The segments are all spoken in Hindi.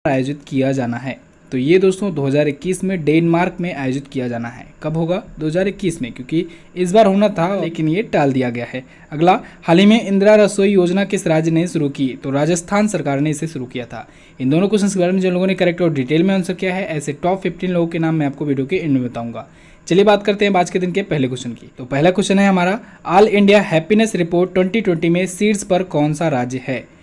आयोजित किया जाना है। तो ये दोस्तों 2021 में डेनमार्क में आयोजित किया जाना है। कब होगा? 2021 में, क्योंकि इस बार होना था लेकिन ये टाल दिया गया है। अगला, हाल ही में इंदिरा रसोई योजना किस राज्य ने शुरू की? तो राजस्थान सरकार ने इसे शुरू किया था। इन दोनों क्वेश्चन के बारे में जिन लोगों ने करेक्ट और डिटेल में आंसर किया है, ऐसे टॉप 15 लोगों के नाम मैं आपको वीडियो के एंड में बताऊंगा। चलिए बात करते हैं आज के दिन के पहले क्वेश्चन की। तो पहला क्वेश्चन है हमारा, ऑल इंडिया हैप्पीनेस रिपोर्ट 2020 में शीर्ष पर कौन सा राज्य है?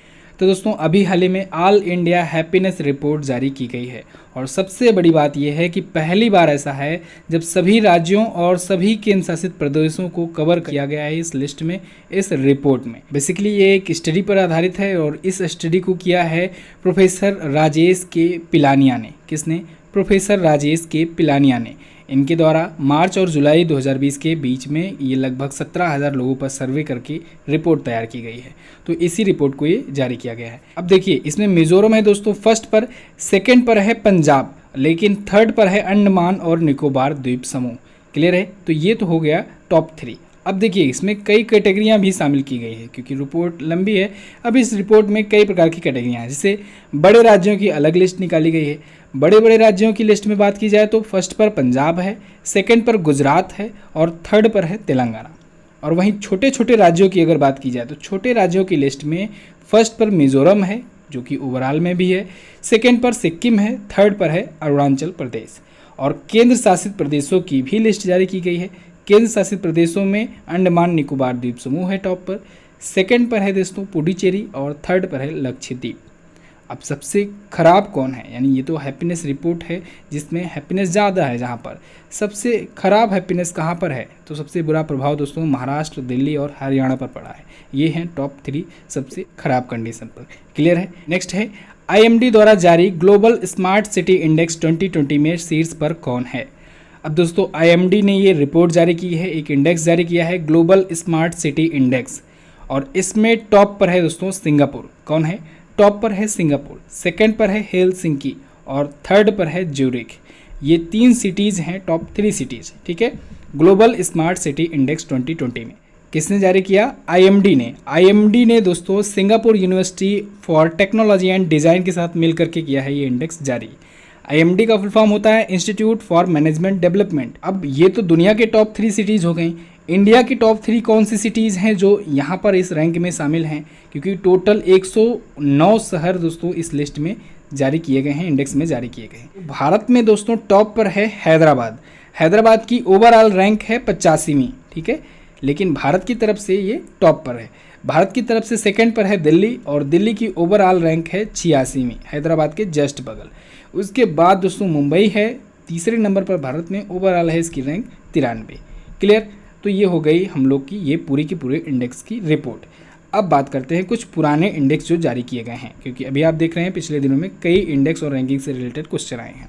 तो दोस्तों अभी हाल ही में ऑल इंडिया हैप्पीनेस रिपोर्ट जारी की गई है और सबसे बड़ी बात यह है कि पहली बार ऐसा है जब सभी राज्यों और सभी केंद्र शासित प्रदेशों को कवर किया गया है इस लिस्ट में, इस रिपोर्ट में। बेसिकली ये एक स्टडी पर आधारित है और इस स्टडी को किया है प्रोफेसर राजेश के पिलानिया ने। किसने? प्रोफेसर राजेश के पिलानिया ने। इनके द्वारा मार्च और जुलाई 2020 के बीच में ये लगभग 17,000 लोगों पर सर्वे करके रिपोर्ट तैयार की गई है। तो इसी रिपोर्ट को ये जारी किया गया है। अब देखिए, इसमें मिजोरम है दोस्तों फर्स्ट पर, सेकंड पर है पंजाब, लेकिन थर्ड पर है अंडमान और निकोबार द्वीप समूह। क्लियर है? तो ये तो हो गया टॉप 3। अब देखिए, इसमें कई कैटेगरियां भी शामिल की गई है क्योंकि रिपोर्ट लंबी है। अब इस रिपोर्ट में कई प्रकार की कैटेगरियां हैं, जैसे बड़े राज्यों की अलग लिस्ट निकाली गई है। बड़े बड़े राज्यों की लिस्ट में बात की जाए तो फर्स्ट पर पंजाब है, सेकंड पर गुजरात है और थर्ड पर है तेलंगाना। और वहीं छोटे छोटे राज्यों की अगर बात की जाए तो छोटे राज्यों की लिस्ट में फर्स्ट पर मिजोरम है जो कि ओवरऑल में भी है, सेकंड पर सिक्किम है, थर्ड पर है अरुणाचल प्रदेश। और केंद्र शासित प्रदेशों की भी लिस्ट जारी की गई है। केंद्र शासित प्रदेशों में अंडमान निकोबार द्वीप समूह है टॉप पर, सेकंड पर है दोस्तों पुडुचेरी और थर्ड पर है लक्षद्वीप। अब सबसे खराब कौन है? यानी ये तो हैप्पीनेस रिपोर्ट है जिसमें हैप्पीनेस ज़्यादा है, जहाँ पर सबसे खराब हैप्पीनेस कहाँ पर है? तो सबसे बुरा प्रभाव दोस्तों महाराष्ट्र, दिल्ली और हरियाणा पर पड़ा है। ये हैं टॉप 3 सबसे खराब कंडीशन पर। क्लियर है? नेक्स्ट है, IMD द्वारा जारी ग्लोबल स्मार्ट सिटी इंडेक्स 2020 में शीर्ष पर कौन है? अब दोस्तों IMD ने ये रिपोर्ट जारी की है, एक इंडेक्स जारी किया है ग्लोबल स्मार्ट सिटी इंडेक्स, और इसमें टॉप पर है दोस्तों सिंगापुर। कौन है? टॉप पर है सिंगापुर, सेकंड पर है हेलसिंकी और थर्ड पर है ज्यूरिख। ये 3 सिटीज़ हैं टॉप 3 सिटीज़। ठीक है, ग्लोबल स्मार्ट सिटी इंडेक्स 2020 में किसने जारी किया? IMD ने। IMD ने दोस्तों Singapore university for technology and design के साथ मिल करके किया है ये इंडेक्स जारी। IMD का फुल फॉर्म होता है इंस्टीट्यूट फॉर मैनेजमेंट डेवलपमेंट। अब ये तो दुनिया के टॉप 3 सिटीज़ हो गई। इंडिया की टॉप 3 कौन सी सिटीज़ हैं जो यहाँ पर इस रैंक में शामिल हैं? क्योंकि टोटल 109 शहर दोस्तों इस लिस्ट में जारी किए गए हैं, इंडेक्स में जारी किए गए हैं। भारत में दोस्तों टॉप पर है हैदराबाद। हैदराबाद की ओवरऑल रैंक है 85वीं। ठीक है, लेकिन भारत की तरफ से ये टॉप पर है। भारत की तरफ से सेकंड पर है दिल्ली और दिल्ली की ओवरऑल रैंक है 86वीं, हैदराबाद के जस्ट बगल। उसके बाद दोस्तों मुंबई है तीसरे नंबर पर भारत में, ओवरऑल है इसकी रैंक 93। क्लियर? तो ये हो गई हम लोग की ये पूरी की पूरी इंडेक्स की रिपोर्ट। अब बात करते हैं कुछ पुराने इंडेक्स जो जारी किए गए हैं, क्योंकि अभी आप देख रहे हैं पिछले दिनों में कई इंडेक्स और रैंकिंग से रिलेटेड क्वेश्चन आए हैं।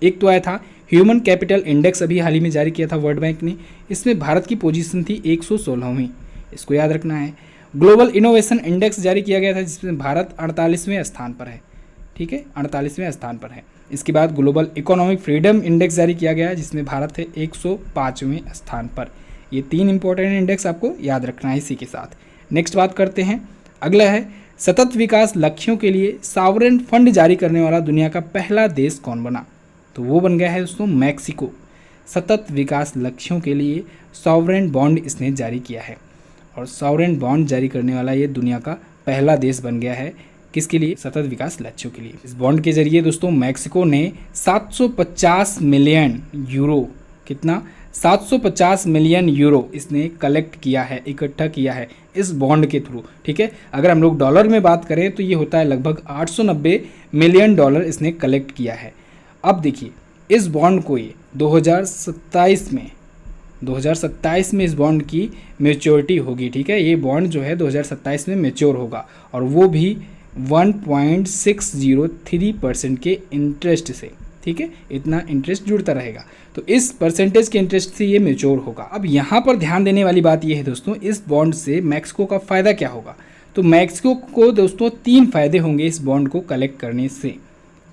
एक तो आया था ह्यूमन कैपिटल इंडेक्स, अभी हाल ही में जारी किया था वर्ल्ड बैंक ने। इसमें भारत की पोजीशन थी 116वीं, इसको याद रखना है। ग्लोबल इनोवेशन इंडेक्स जारी किया गया था जिसमें भारत 48वें स्थान पर है। ठीक है, 48वें स्थान पर है। इसके बाद ग्लोबल इकोनॉमिक फ्रीडम इंडेक्स जारी किया गया जिसमें भारत है 105वें स्थान पर। ये 3 इंपॉर्टेंट इंडेक्स आपको याद रखना है इसी के साथ। नेक्स्ट बात करते हैं, अगला है सतत विकास लक्ष्यों के लिए सॉवरेन फंड जारी करने वाला दुनिया का पहला देश कौन बना? तो वो बन गया है दोस्तों मैक्सिको। सतत विकास लक्ष्यों के लिए सॉवरेन बॉन्ड इसने जारी किया है और सॉवरेन बॉन्ड जारी करने वाला ये दुनिया का पहला देश बन गया है। किसके लिए? सतत विकास लक्ष्यों के लिए। इस बॉन्ड के जरिए दोस्तों मैक्सिको ने 750 मिलियन यूरो, कितना? 750 मिलियन यूरो इसने कलेक्ट किया है, इकट्ठा किया है इस बॉन्ड के थ्रू। ठीक है, अगर हम लोग डॉलर में बात करें तो ये होता है लगभग 890 मिलियन डॉलर इसने कलेक्ट किया है। अब देखिए, इस बॉन्ड को ये 2027 में इस बॉन्ड की मैच्योरिटी होगी। ठीक है, ये बॉन्ड जो है 2027 में मैच्योर होगा और वो भी 1.603% के इंटरेस्ट से। ठीक है, इतना इंटरेस्ट जुड़ता रहेगा, तो इस परसेंटेज के इंटरेस्ट से ये मैच्योर होगा। अब यहाँ पर ध्यान देने वाली बात ये है दोस्तों, इस बॉन्ड से मैक्सिको का फ़ायदा क्या होगा? तो मैक्सिको को दोस्तों 3 फायदे होंगे इस बॉन्ड को कलेक्ट करने से।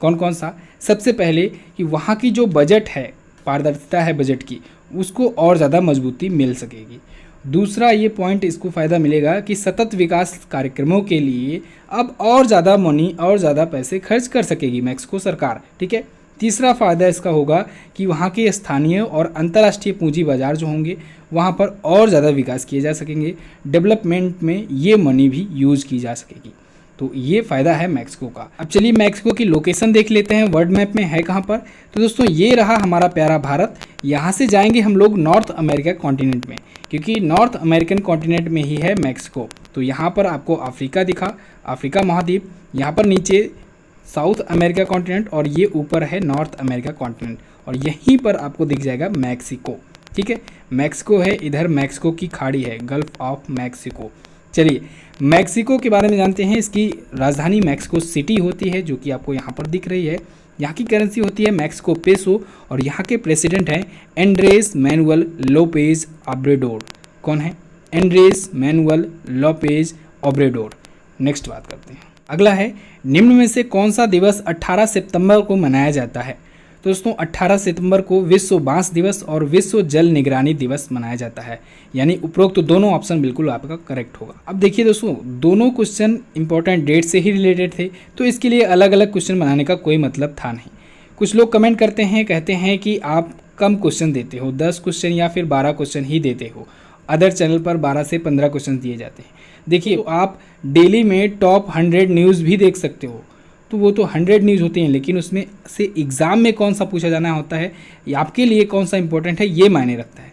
कौन कौन सा? सबसे पहले कि वहाँ की जो बजट है, पारदर्शिता है बजट की, उसको और ज़्यादा मजबूती मिल सकेगी। दूसरा ये पॉइंट इसको फ़ायदा मिलेगा कि सतत विकास कार्यक्रमों के लिए अब और ज़्यादा मनी और ज़्यादा पैसे खर्च कर सकेगी मैक्सिको सरकार, ठीक है। तीसरा फ़ायदा इसका होगा कि वहाँ के स्थानीय और अंतर्राष्ट्रीय पूंजी बाजार जो होंगे वहाँ पर और ज़्यादा विकास किए जा सकेंगे, डेवलपमेंट में ये मनी भी यूज़ की जा सकेगी। तो ये फ़ायदा है मैक्सिको का। अब चलिए मैक्सिको की लोकेशन देख लेते हैं, वर्ल्ड मैप में है कहाँ पर। तो दोस्तों ये रहा हमारा प्यारा भारत। यहाँ से जाएंगे हम लोग नॉर्थ अमेरिका कॉन्टिनेंट में, क्योंकि नॉर्थ अमेरिकन कॉन्टिनेंट में ही है मैक्सिको। तो यहाँ पर आपको अफ्रीका दिखा, अफ्रीका महाद्वीप, यहाँ पर नीचे साउथ अमेरिका कॉन्टिनेंट और ये ऊपर है नॉर्थ अमेरिका कॉन्टिनेंट, और यहीं पर आपको दिख जाएगा मैक्सिको, ठीक है। मैक्सिको है, इधर मैक्सिको की खाड़ी है, गल्फ ऑफ मैक्सिको। चलिए मैक्सिको के बारे में जानते हैं। इसकी राजधानी मैक्सिको सिटी होती है, जो कि आपको यहाँ पर दिख रही है। यहाँ की करेंसी होती है मैक्सिको पेसो, और यहाँ के प्रेसिडेंट हैं एंड्रेस मैनुअल लोपेज ऑब्रेडोर। कौन है? Andres Manuel Lopez Obrador. Next बात करते हैं। अगला है, निम्न में से कौन सा दिवस 18 सितंबर को मनाया जाता है? तो दोस्तों 18 सितंबर को विश्व बांस दिवस और विश्व जल निगरानी दिवस मनाया जाता है। यानी उपरोक्त तो दोनों ऑप्शन बिल्कुल आपका करेक्ट होगा। अब देखिए दोस्तों, दोनों क्वेश्चन इंपॉर्टेंट डेट से ही रिलेटेड थे, तो इसके लिए अलग अलग क्वेश्चन बनाने का कोई मतलब था नहीं। कुछ लोग कमेंट करते हैं, कहते हैं कि आप कम क्वेश्चन देते हो, 10 क्वेश्चन या फिर 12 क्वेश्चन ही देते हो। अदर चैनल पर 12 से 15 क्वेश्चन दिए जाते हैं। देखिए तो आप डेली में टॉप 100 न्यूज़ भी देख सकते हो, तो वो तो 100 न्यूज़ होती हैं, लेकिन उसमें से एग्ज़ाम में कौन सा पूछा जाना होता है, या आपके लिए कौन सा इंपॉर्टेंट है, ये मायने रखता है।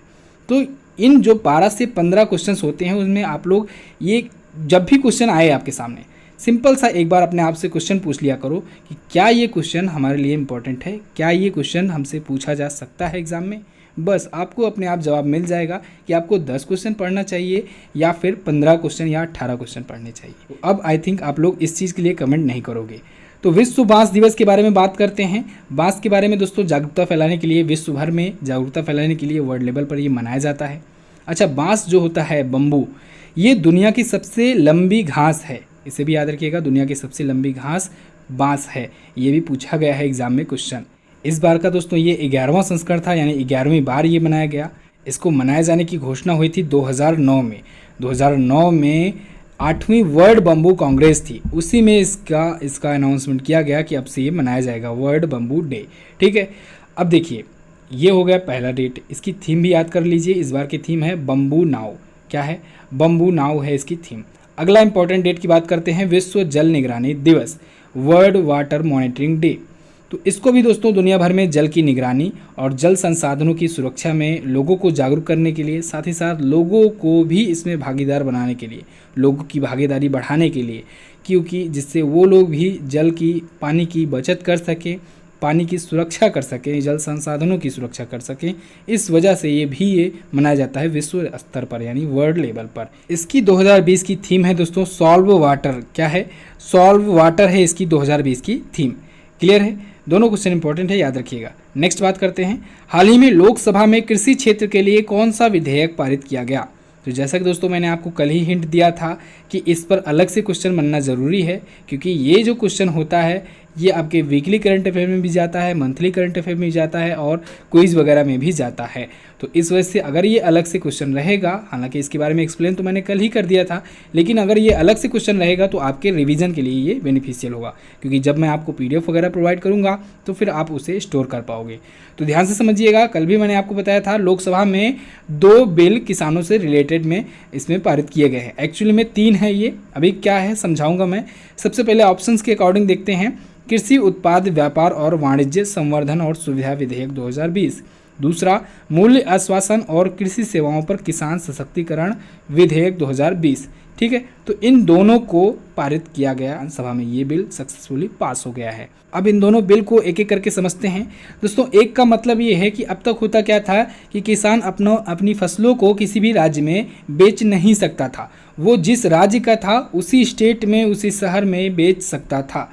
तो इन जो 12 से 15 क्वेश्चंस होते हैं, उसमें आप लोग ये जब भी क्वेश्चन आए आपके सामने, सिंपल सा एक बार अपने आप से क्वेश्चन पूछ लिया करो कि क्या ये क्वेश्चन हमारे लिए इंपॉर्टेंट है, क्या ये क्वेश्चन हमसे पूछा जा सकता है एग्ज़ाम में। बस आपको अपने आप जवाब मिल जाएगा कि आपको 10 क्वेश्चन पढ़ना चाहिए या फिर 15 क्वेश्चन या 18 क्वेश्चन पढ़ने चाहिए। अब आई थिंक आप लोग इस चीज़ के लिए कमेंट नहीं करोगे। तो विश्व बांस दिवस के बारे में बात करते हैं। बांस के बारे में दोस्तों जागरूकता फैलाने के लिए, विश्व भर में जागरूकता फैलाने के लिए वर्ल्ड लेवल पर ये मनाया जाता है। अच्छा, बांस जो होता है, बम्बू, ये दुनिया की सबसे लंबी घास है। इसे भी याद रखिएगा, दुनिया की सबसे लंबी घास बांस है। ये भी पूछा गया है एग्जाम में क्वेश्चन। इस बार का दोस्तों ये 11वां संस्करण था, यानी 11वीं बार ये मनाया गया। इसको मनाए जाने की घोषणा हुई थी 2009 में। 2009 में 8वीं वर्ल्ड बम्बू कांग्रेस थी, उसी में इसका अनाउंसमेंट किया गया कि अब से ये मनाया जाएगा, वर्ल्ड बम्बू डे, ठीक है। अब देखिए, ये हो गया पहला डेट। इसकी थीम भी याद कर लीजिए, इस बार की थीम है बम्बू नाव। क्या है? बम्बू नाव है इसकी थीम। अगला इंपॉर्टेंट डेट की बात करते हैं, विश्व जल निगरानी दिवस, वर्ल्ड वाटर मॉनिटरिंग डे। तो इसको भी दोस्तों दुनिया भर में जल की निगरानी और जल संसाधनों की सुरक्षा में लोगों को जागरूक करने के लिए, साथ ही साथ लोगों को भी इसमें भागीदार बनाने के लिए, लोगों की भागीदारी बढ़ाने के लिए, क्योंकि जिससे वो लोग भी जल की, पानी की बचत कर सकें, पानी की सुरक्षा कर सकें, जल संसाधनों की सुरक्षा कर सकें। इस वजह से ये मनाया जाता है विश्व स्तर पर, यानी वर्ल्ड लेवल पर। इसकी 2020 की थीम है दोस्तों सॉल्व वाटर। क्या है? सॉल्व वाटर है इसकी 2020 की थीम। क्लियर है? दोनों क्वेश्चन इंपॉर्टेंट है, याद रखिएगा। नेक्स्ट बात करते हैं, हाल ही में लोकसभा में कृषि क्षेत्र के लिए कौन सा विधेयक पारित किया गया? तो जैसा कि दोस्तों मैंने आपको कल ही हिंट दिया था कि इस पर अलग से क्वेश्चन बनना ज़रूरी है, क्योंकि ये जो क्वेश्चन होता है ये आपके वीकली करंट अफेयर में भी जाता है, मंथली करंट अफेयर में भी जाता है और क्विज़ वगैरह में भी जाता है। तो इस वजह से अगर ये अलग से क्वेश्चन रहेगा, हालांकि इसके बारे में एक्सप्लेन तो मैंने कल ही कर दिया था, लेकिन अगर ये अलग से क्वेश्चन रहेगा तो आपके रिवीजन के लिए ये बेनिफिशियल होगा, क्योंकि जब मैं आपको PDF वगैरह प्रोवाइड करूँगा तो फिर आप उसे स्टोर कर पाओगे। तो ध्यान से समझिएगा, कल भी मैंने आपको बताया था लोकसभा में 2 बिल किसानों से रिलेटेड में इसमें पारित किए गए हैं। एक्चुअली में 3 है ये, अभी क्या है समझाऊंगा मैं। सबसे पहले ऑप्शंस के अकॉर्डिंग देखते हैं, कृषि उत्पाद व्यापार और वाणिज्य संवर्धन और सुविधा विधेयक 2020। दूसरा, मूल्य आश्वासन और कृषि सेवाओं पर किसान सशक्तिकरण विधेयक 2020। ठीक है, तो इन दोनों को पारित किया गया सभा में, ये बिल सक्सेसफुली पास हो गया है। अब इन दोनों बिल को एक एक करके समझते हैं। दोस्तों, एक का मतलब ये है कि अब तक होता क्या था कि किसान अपनी फसलों को किसी भी राज्य में बेच नहीं सकता था, वो जिस राज्य का था उसी स्टेट में, उसी शहर में बेच सकता था।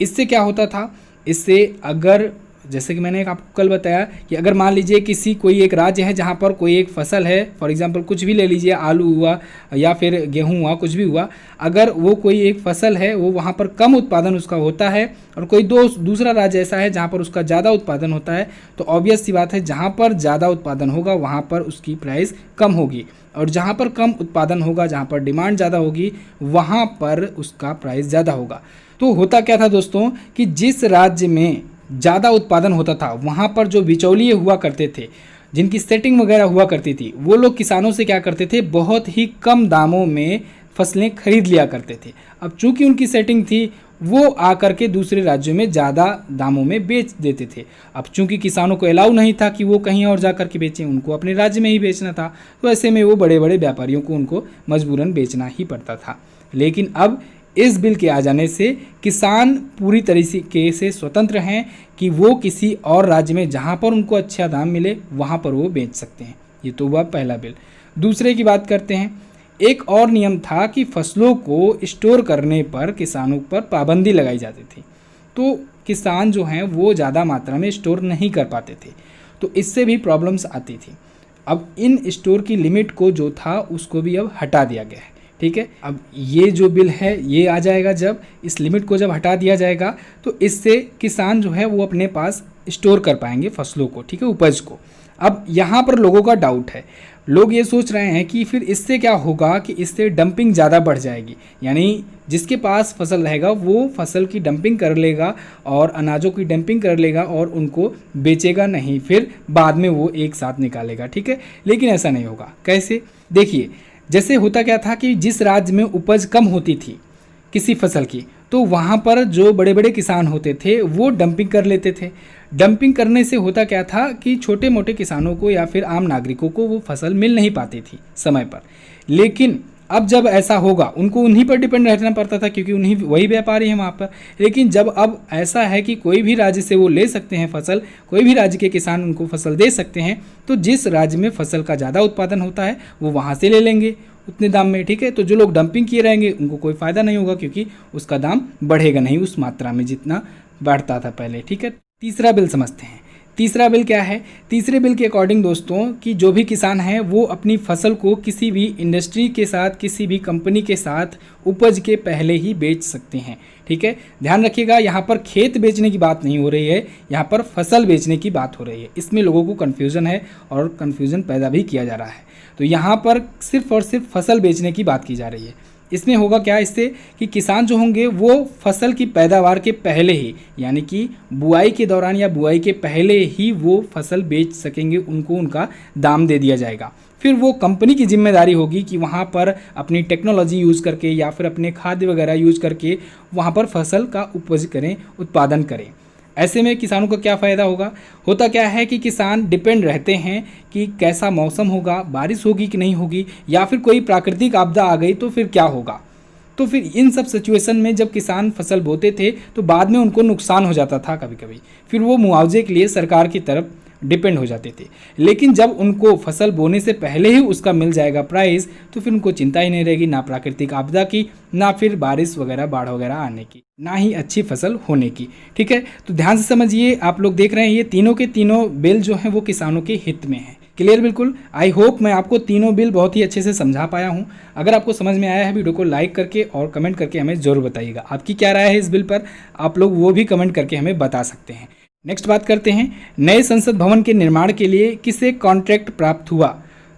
इससे क्या होता था, इससे अगर जैसे कि मैंने आपको कल बताया कि अगर मान लीजिए कोई एक राज्य है जहाँ पर कोई एक फसल है, फॉर एग्जांपल कुछ भी ले लीजिए, आलू हुआ या फिर गेहूं हुआ, कुछ भी हुआ, अगर वो कोई एक फसल है वो वहाँ पर कम उत्पादन उसका होता है और कोई दूसरा राज्य ऐसा है जहाँ पर उसका ज़्यादा उत्पादन होता है, तो ऑब्वियस सी बात है जहाँ पर ज़्यादा उत्पादन होगा वहाँ पर उसकी प्राइस कम होगी, और जहाँ पर कम उत्पादन होगा, जहाँ पर डिमांड ज़्यादा होगी, वहाँ पर उसका प्राइस ज़्यादा होगा। तो होता क्या था दोस्तों कि जिस राज्य में ज़्यादा उत्पादन होता था वहाँ पर जो बिचौलिए हुआ करते थे, जिनकी सेटिंग वगैरह हुआ करती थी, वो लोग किसानों से क्या करते थे, बहुत ही कम दामों में फसलें खरीद लिया करते थे। अब चूंकि उनकी सेटिंग थी, वो आकर के दूसरे राज्यों में ज़्यादा दामों में बेच देते थे। अब चूंकि किसानों को अलाउ नहीं था कि वो कहीं और जा कर के बेचें, उनको अपने राज्य में ही बेचना था, तो ऐसे में वो बड़े बड़े व्यापारियों को उनको मजबूरन बेचना ही पड़ता था। लेकिन अब इस बिल के आ जाने से किसान पूरी तरीके से स्वतंत्र हैं कि वो किसी और राज्य में जहाँ पर उनको अच्छा दाम मिले वहाँ पर वो बेच सकते हैं। ये तो हुआ पहला बिल। दूसरे की बात करते हैं। एक और नियम था कि फसलों को स्टोर करने पर किसानों पर पाबंदी लगाई जाती थी, तो किसान जो हैं वो ज़्यादा मात्रा में स्टोर नहीं कर पाते थे, तो इससे भी प्रॉब्लम्स आती थी। अब इन स्टोर की लिमिट को जो था उसको भी अब हटा दिया गया है। ठीक है, अब ये जो बिल है ये आ जाएगा, जब इस लिमिट को जब हटा दिया जाएगा तो इससे किसान जो है वो अपने पास स्टोर कर पाएंगे फसलों को, ठीक है, उपज को। अब यहाँ पर लोगों का डाउट है, लोग ये सोच रहे हैं कि फिर इससे क्या होगा कि इससे डंपिंग ज़्यादा बढ़ जाएगी, यानी जिसके पास फसल रहेगा वो फसल की डंपिंग कर लेगा और अनाजों की डंपिंग कर लेगा और उनको बेचेगा नहीं, फिर बाद में वो एक साथ निकालेगा। ठीक है, लेकिन ऐसा नहीं होगा। कैसे? देखिए, जैसे होता क्या था कि जिस राज्य में उपज कम होती थी किसी फसल की, तो वहाँ पर जो बड़े बड़े किसान होते थे वो डंपिंग कर लेते थे। डंपिंग करने से होता क्या था कि छोटे मोटे किसानों को या फिर आम नागरिकों को वो फसल मिल नहीं पाती थी समय पर। लेकिन अब जब ऐसा होगा उनको उन्हीं पर डिपेंड रहना पड़ता था, क्योंकि उन्हीं वही व्यापारी हैं वहाँ पर। लेकिन जब अब ऐसा है कि कोई भी राज्य से वो ले सकते हैं फसल, कोई भी राज्य के किसान उनको फसल दे सकते हैं, तो जिस राज्य में फसल का ज़्यादा उत्पादन होता है वो वहाँ से ले लेंगे उतने दाम में। ठीक है, तो जो लोग डंपिंग किए रहेंगे उनको कोई फ़ायदा नहीं होगा, क्योंकि उसका दाम बढ़ेगा नहीं उस मात्रा में जितना बढ़ता था पहले। ठीक है, तीसरा बिल समझते हैं। तीसरा बिल क्या है? तीसरे बिल के अकॉर्डिंग दोस्तों कि जो भी किसान हैं वो अपनी फसल को किसी भी इंडस्ट्री के साथ, किसी भी कंपनी के साथ उपज के पहले ही बेच सकते हैं। ठीक है, ध्यान रखिएगा, यहाँ पर खेत बेचने की बात नहीं हो रही है, यहाँ पर फसल बेचने की बात हो रही है। इसमें लोगों को कन्फ्यूज़न है और कन्फ्यूज़न पैदा भी किया जा रहा है। तो यहाँ पर सिर्फ और सिर्फ फसल बेचने की बात की जा रही है। इसमें होगा क्या इससे कि किसान जो होंगे वो फसल की पैदावार के पहले ही, यानी कि बुआई के दौरान या बुआई के पहले ही वो फसल बेच सकेंगे, उनको उनका दाम दे दिया जाएगा। फिर वो कंपनी की जिम्मेदारी होगी कि वहाँ पर अपनी टेक्नोलॉजी यूज़ करके या फिर अपने खाद्य वगैरह यूज़ करके वहाँ पर फसल का उपज करें, उत्पादन करें। ऐसे में किसानों को क्या फ़ायदा होगा? होता क्या है कि किसान डिपेंड रहते हैं कि कैसा मौसम होगा, बारिश होगी कि नहीं होगी, या फिर कोई प्राकृतिक आपदा आ गई तो फिर क्या होगा। तो फिर इन सब सिचुएशन में जब किसान फसल बोते थे तो बाद में उनको नुकसान हो जाता था कभी कभी, फिर वो मुआवजे के लिए सरकार की तरफ डिपेंड हो जाते थे। लेकिन जब उनको फसल बोने से पहले ही उसका मिल जाएगा प्राइस, तो फिर उनको चिंता ही नहीं रहेगी, ना प्राकृतिक आपदा की, ना फिर बारिश वगैरह, बाढ़ वगैरह आने की, ना ही अच्छी फसल होने की। ठीक है, तो ध्यान से समझिए, आप लोग देख रहे हैं ये तीनों के तीनों बिल जो हैं वो किसानों के हित में है। क्लियर? बिल्कुल। आई होप मैं आपको तीनों बिल बहुत ही अच्छे से समझा पाया हूँ। अगर आपको समझ में आया है, वीडियो को लाइक करके और कमेंट करके हमें ज़रूर बताइएगा आपकी क्या राय है इस बिल पर, आप लोग वो भी कमेंट करके हमें बता सकते हैं। नेक्स्ट बात करते हैं, नए संसद भवन के निर्माण के लिए किसे कॉन्ट्रैक्ट प्राप्त हुआ?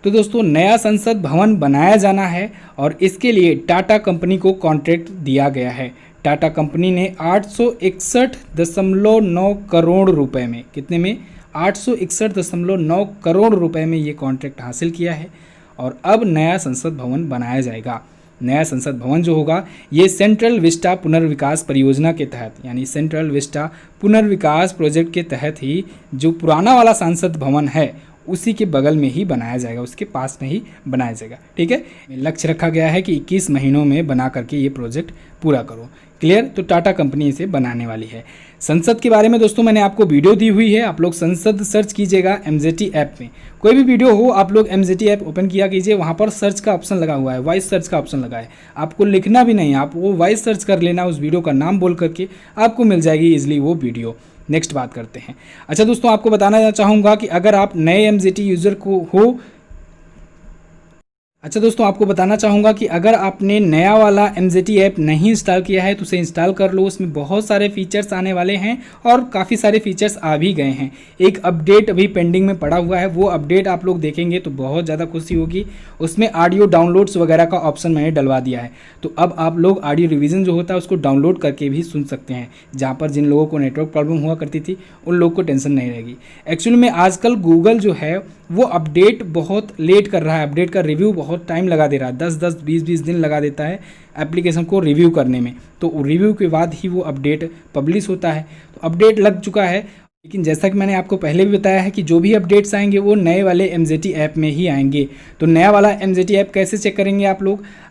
तो दोस्तों, नया संसद भवन बनाया जाना है और इसके लिए टाटा कंपनी को कॉन्ट्रैक्ट दिया गया है। टाटा कंपनी ने 861.9 करोड़ रुपए में, कितने में? 861.9 करोड़ रुपए में ये कॉन्ट्रैक्ट हासिल किया है और अब नया संसद भवन बनाया जाएगा। नया संसद भवन जो होगा ये सेंट्रल विस्टा पुनर्विकास परियोजना के तहत, यानी सेंट्रल विस्टा पुनर्विकास प्रोजेक्ट के तहत ही जो पुराना वाला संसद भवन है उसी के बगल में ही बनाया जाएगा, उसके पास में ही बनाया जाएगा। ठीक है, लक्ष्य रखा गया है कि 21 महीनों में बना करके ये प्रोजेक्ट पूरा करो। क्लियर? तो टाटा कंपनी इसे बनाने वाली है। संसद के बारे में दोस्तों मैंने आपको वीडियो दी हुई है, आप लोग संसद सर्च कीजिएगा MZT ऐप में। कोई भी वीडियो हो आप लोग MZT ऐप ओपन किया कीजिए, वहाँ पर सर्च का ऑप्शन लगा हुआ है, वॉइस सर्च का ऑप्शन लगा है। आपको लिखना भी नहीं, आप वो वॉइस सर्च कर लेना, उस वीडियो का नाम बोल करके आपको मिल जाएगी ईजिली वो वीडियो। नेक्स्ट बात करते हैं। अच्छा दोस्तों, आपको बताना चाहूँगा कि अगर आप नए MZT यूज़र को हो अच्छा दोस्तों, आपको बताना चाहूँगा कि अगर आपने नया वाला MZT ऐप नहीं इंस्टॉल किया है तो उसे इंस्टॉल कर लो। उसमें बहुत सारे फीचर्स आने वाले हैं और काफ़ी सारे फीचर्स आ भी गए हैं। एक अपडेट अभी पेंडिंग में पड़ा हुआ है, वो अपडेट आप लोग देखेंगे तो बहुत ज़्यादा खुशी होगी। उसमें ऑडियो डाउनलोड्स वगैरह का ऑप्शन मैंने डलवा दिया है, तो अब आप लोग ऑडियो रिवीजन जो होता है उसको डाउनलोड करके भी सुन सकते हैं। जहाँ पर जिन लोगों को नेटवर्क प्रॉब्लम हुआ करती थी उन लोगों को टेंशन नहीं रहेगी। एक्चुअली में आजकल गूगल जो है वो अपडेट बहुत लेट कर रहा है, अपडेट का रिव्यू बहुत टाइम लगा दे रहा है, 10-10, 20-20 दिन लगा देता है एप्लीकेशन को रिव्यू करने में। तो रिव्यू के बाद ही वो अपडेट पब्लिश होता है। तो अपडेट लग चुका है, लेकिन जैसा कि मैंने आपको पहले भी बताया है कि जो भी अपडेट्स आएंगे वो नए वाले MZT ऐप में ही आएंगे। तो नया वाला MZT ऐप कैसे चेक करेंगे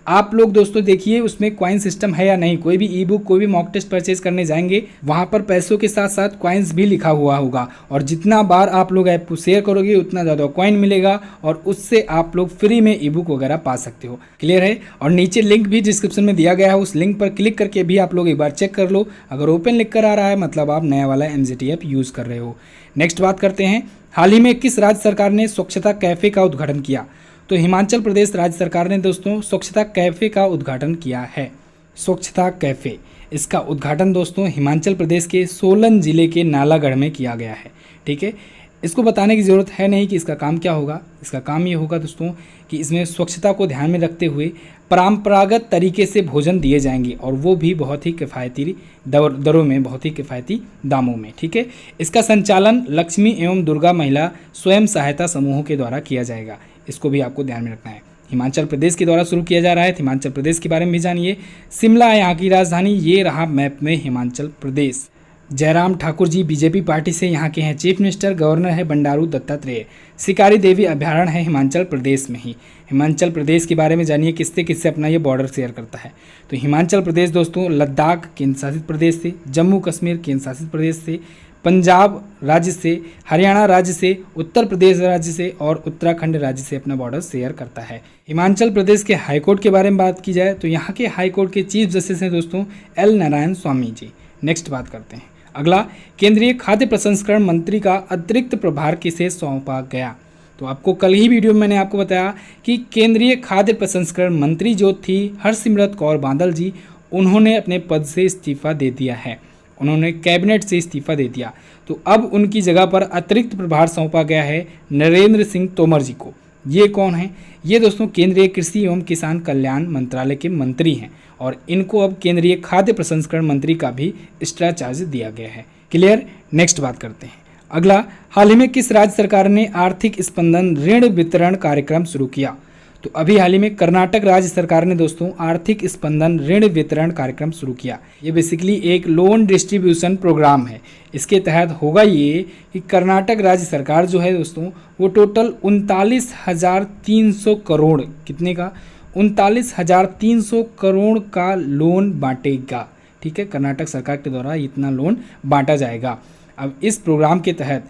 आप लोग दोस्तों देखिए उसमें कॉइन सिस्टम है या नहीं। कोई भी ई बुक, कोई भी मॉक टेस्ट परचेज करने जाएंगे वहाँ पर पैसों के साथ साथ कॉइन्स भी लिखा हुआ होगा, और जितना बार आप लोग ऐप को शेयर करोगे उतना ज़्यादा कॉइन मिलेगा और उससे आप लोग फ्री में ई बुक वगैरह पा सकते हो। क्लियर है? और नीचे लिंक भी डिस्क्रिप्शन में दिया गया है, उस लिंक पर क्लिक करके भी आप लोग एक बार चेक कर लो। अगर ओपन लिख कर आ रहा है मतलब आप नया वाला MZT ऐप यूज़ कर रहे हो। नेक्स्ट बात करते हैं, हाल ही में किस राज्य सरकार ने स्वच्छता कैफ़े का उद्घाटन किया? तो हिमाचल प्रदेश राज्य सरकार ने दोस्तों स्वच्छता कैफ़े का उद्घाटन किया है। स्वच्छता कैफ़े, इसका उद्घाटन दोस्तों हिमाचल प्रदेश के सोलन जिले के नालागढ़ में किया गया है। ठीक है, इसको बताने की ज़रूरत है नहीं कि इसका काम क्या होगा। इसका काम ये होगा दोस्तों कि इसमें स्वच्छता को ध्यान में रखते हुए परंपरागत तरीके से भोजन दिए जाएंगे, और वो भी बहुत ही किफ़ायती दरों में, बहुत ही किफ़ायती दामों में। ठीक है, इसका संचालन लक्ष्मी एवं दुर्गा महिला स्वयं सहायता समूहों के द्वारा किया जाएगा। इसको भी आपको ध्यान में रखना है। हिमाचल प्रदेश के द्वारा शुरू किया जा रहा है। हिमाचल प्रदेश के बारे में भी जानिए। शिमला है यहाँ की राजधानी, ये रहा मैप में हिमाचल प्रदेश। जयराम ठाकुर जी बीजेपी पार्टी से यहाँ के हैं चीफ मिनिस्टर। गवर्नर है बंडारू दत्तात्रेय। शिकारी देवी अभ्यारण्य है हिमाचल प्रदेश में ही। हिमाचल प्रदेश के बारे में जानिए किससे किससे अपना ये बॉर्डर शेयर करता है। तो हिमाचल प्रदेश दोस्तों लद्दाख केंद्र शासित प्रदेश से, जम्मू कश्मीर केंद्र शासित प्रदेश से, पंजाब राज्य से, हरियाणा राज्य से, उत्तर प्रदेश राज्य से और उत्तराखंड राज्य से अपना बॉर्डर शेयर करता है। हिमाचल प्रदेश के हाईकोर्ट के बारे में बात की जाए तो यहाँ के हाईकोर्ट के चीफ जस्टिस हैं दोस्तों L नारायण स्वामी जी। नेक्स्ट बात करते हैं, अगला, केंद्रीय खाद्य प्रसंस्करण मंत्री का अतिरिक्त प्रभार किसे सौंपा गया? तो आपको कल ही वीडियो में मैंने आपको बताया कि केंद्रीय खाद्य प्रसंस्करण मंत्री जो थी हरसिमरत कौर बादल जी, उन्होंने अपने पद से इस्तीफा दे दिया है। उन्होंने कैबिनेट से इस्तीफा दे दिया, तो अब उनकी जगह पर अतिरिक्त प्रभार सौंपा गया है नरेंद्र सिंह तोमर जी को। ये कौन है? ये दोस्तों केंद्रीय कृषि एवं किसान कल्याण मंत्रालय के मंत्री हैं, और इनको अब केंद्रीय खाद्य प्रसंस्करण मंत्री का भी एक्स्ट्रा चार्ज दिया गया है। क्लियर? नेक्स्ट बात करते हैं, अगला, हाल ही में किस राज्य सरकार ने आर्थिक स्पंदन ऋण वितरण कार्यक्रम शुरू किया? तो अभी हाल ही में कर्नाटक राज्य सरकार ने दोस्तों आर्थिक स्पंदन ऋण वितरण कार्यक्रम शुरू किया। ये बेसिकली एक लोन डिस्ट्रीब्यूशन प्रोग्राम है। इसके तहत होगा ये कि कर्नाटक राज्य सरकार जो है दोस्तों वो टोटल 39,300 करोड़, कितने का? 39,300 करोड़ का लोन बांटेगा। ठीक है, कर्नाटक सरकार के द्वारा इतना लोन बांटा जाएगा। अब इस प्रोग्राम के तहत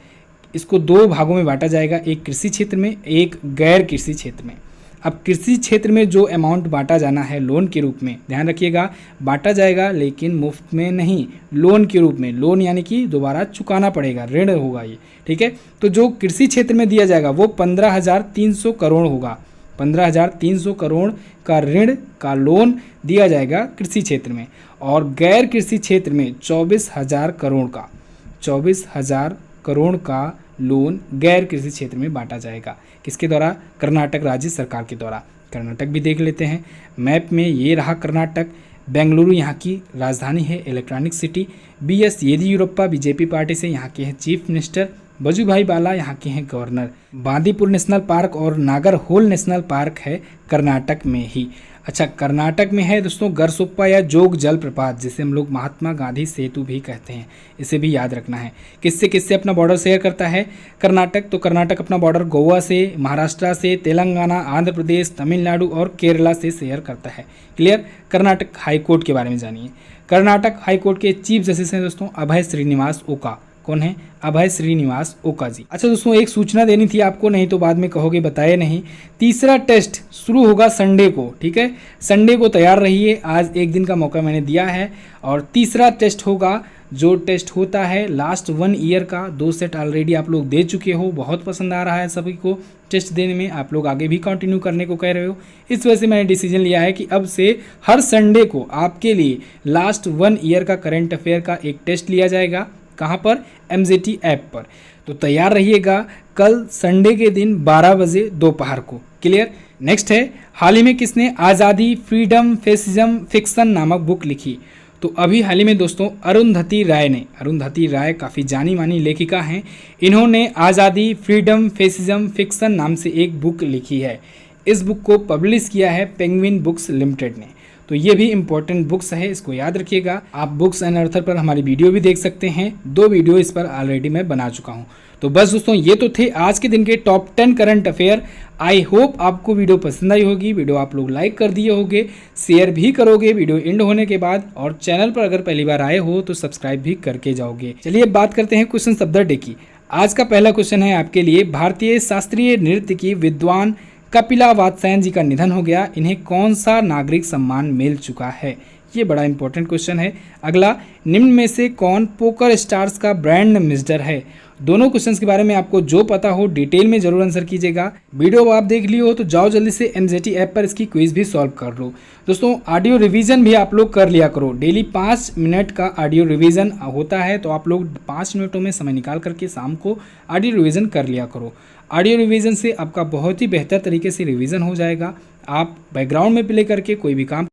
इसको दो भागों में बांटा जाएगा, एक कृषि क्षेत्र में, एक गैर कृषि क्षेत्र में। अब कृषि क्षेत्र में जो अमाउंट बांटा जाना है लोन के रूप में, ध्यान रखिएगा, बांटा जाएगा लेकिन मुफ्त में नहीं, लोन के रूप में। लोन यानी कि दोबारा चुकाना पड़ेगा, ऋण होगा ये। ठीक है, तो जो कृषि क्षेत्र में दिया जाएगा वो 15,300 करोड़ होगा। 15,300 करोड़ का ऋण का लोन दिया जाएगा कृषि क्षेत्र में, और गैर कृषि क्षेत्र में 24,000 करोड़ का 24,000 करोड़ का लोन गैर कृषि क्षेत्र में बांटा जाएगा। किसके द्वारा? कर्नाटक राज्य सरकार के द्वारा। कर्नाटक भी देख लेते हैं मैप में, ये रहा कर्नाटक। बेंगलुरु यहाँ की राजधानी है, electronic city. BS Yediyurappa BJP party से यहाँ के हैं चीफ मिनिस्टर। वजुभाई वाला यहाँ के हैं गवर्नर। बांदीपुर नेशनल पार्क और नागरहोल नेशनल पार्क है कर्नाटक में ही। अच्छा, कर्नाटक में है दोस्तों गरसोप्पा या जोग जलप्रपात, जिसे हम लोग महात्मा गांधी सेतु भी कहते हैं, इसे भी याद रखना है। किससे किससे अपना बॉर्डर शेयर करता है कर्नाटक? तो कर्नाटक अपना बॉर्डर गोवा से, महाराष्ट्र से, तेलंगाना, आंध्र प्रदेश, तमिलनाडु और केरला से शेयर करता है। क्लियर? कर्नाटक हाईकोर्ट के बारे में जानिए। कर्नाटक हाईकोर्ट के चीफ जस्टिस हैं दोस्तों अभय श्रीनिवास ओका। कौन है? अभय श्रीनिवास ओका जी। अच्छा दोस्तों, एक सूचना देनी थी आपको, नहीं तो बाद में कहोगे बताए नहीं। तीसरा टेस्ट शुरू होगा संडे को। ठीक है, संडे को तैयार रहिए, आज एक दिन का मौका मैंने दिया है। और तीसरा टेस्ट होगा जो टेस्ट होता है लास्ट 1 ईयर का, 2 सेट ऑलरेडी आप लोग दे चुके हो, बहुत पसंद आ रहा है सभी को टेस्ट देने में, आप लोग आगे भी कंटिन्यू करने को कह रहे हो। इस वजह से मैंने डिसीजन लिया है कि अब से हर संडे को आपके लिए लास्ट 1 ईयर का करंट अफेयर का एक टेस्ट लिया जाएगा। कहाँ पर? MZT ऐप पर। तो तैयार रहिएगा कल संडे के दिन 12 बजे दोपहर को। क्लियर? नेक्स्ट है, हाल ही में किसने आज़ादी, फ्रीडम, फेसिज्म, फिक्शन नामक बुक लिखी? तो अभी हाल ही में दोस्तों अरुंधति राय ने, अरुंधति राय काफ़ी जानी मानी लेखिका हैं, इन्होंने आज़ादी, फ्रीडम, फेसिज्म, फिक्शन नाम से एक बुक लिखी है। इस बुक को पब्लिश किया है पेंगुइन बुक्स लिमिटेड ने। तो ये भी इंपॉर्टेंट बुक्स है, इसको याद रखिएगा। आप बुक्स एंड अर्थर पर हमारी वीडियो भी देख सकते हैं, 2 वीडियो इस पर ऑलरेडी मैं बना चुका हूँ। तो बस दोस्तों ये तो थे आज के दिन के top 10 current affair. I hope आपको वीडियो पसंद आई होगी। वीडियो आप लोग लाइक कर दिए होंगे, शेयर भी करोगे वीडियो एंड होने के बाद, और चैनल पर अगर पहली बार आए हो तो सब्सक्राइब भी करके जाओगे। चलिए अब बात करते हैं क्वेश्चन ऑफ द डे की। आज का पहला क्वेश्चन है आपके लिए, भारतीय शास्त्रीय नृत्य की विद्वान कपिला वात्स्यायन जी का निधन हो गया, इन्हें कौन सा नागरिक सम्मान मिल चुका है? ये बड़ा इंपॉर्टेंट क्वेश्चन है। अगला, निम्न में से कौन पोकर स्टार्स का ब्रांड एम्बेसडर है? दोनों क्वेश्चंस के बारे में आपको जो पता हो डिटेल में जरूर आंसर कीजिएगा। वीडियो आप देख लिए हो तो जाओ जल्दी से MZT ऐप पर इसकी क्विज भी सॉल्व कर लो। दोस्तों ऑडियो रिवीजन भी आप लोग कर लिया करो, डेली 5 मिनट का ऑडियो रिवीजन होता है, तो आप लोग 5 मिनटों में समय निकाल करके शाम को ऑडियो रिवीजन कर लिया करो। ऑडियो रिवीजन से आपका बहुत ही बेहतर तरीके से रिवीजन हो जाएगा। आप बैकग्राउंड में प्ले करके कोई भी काम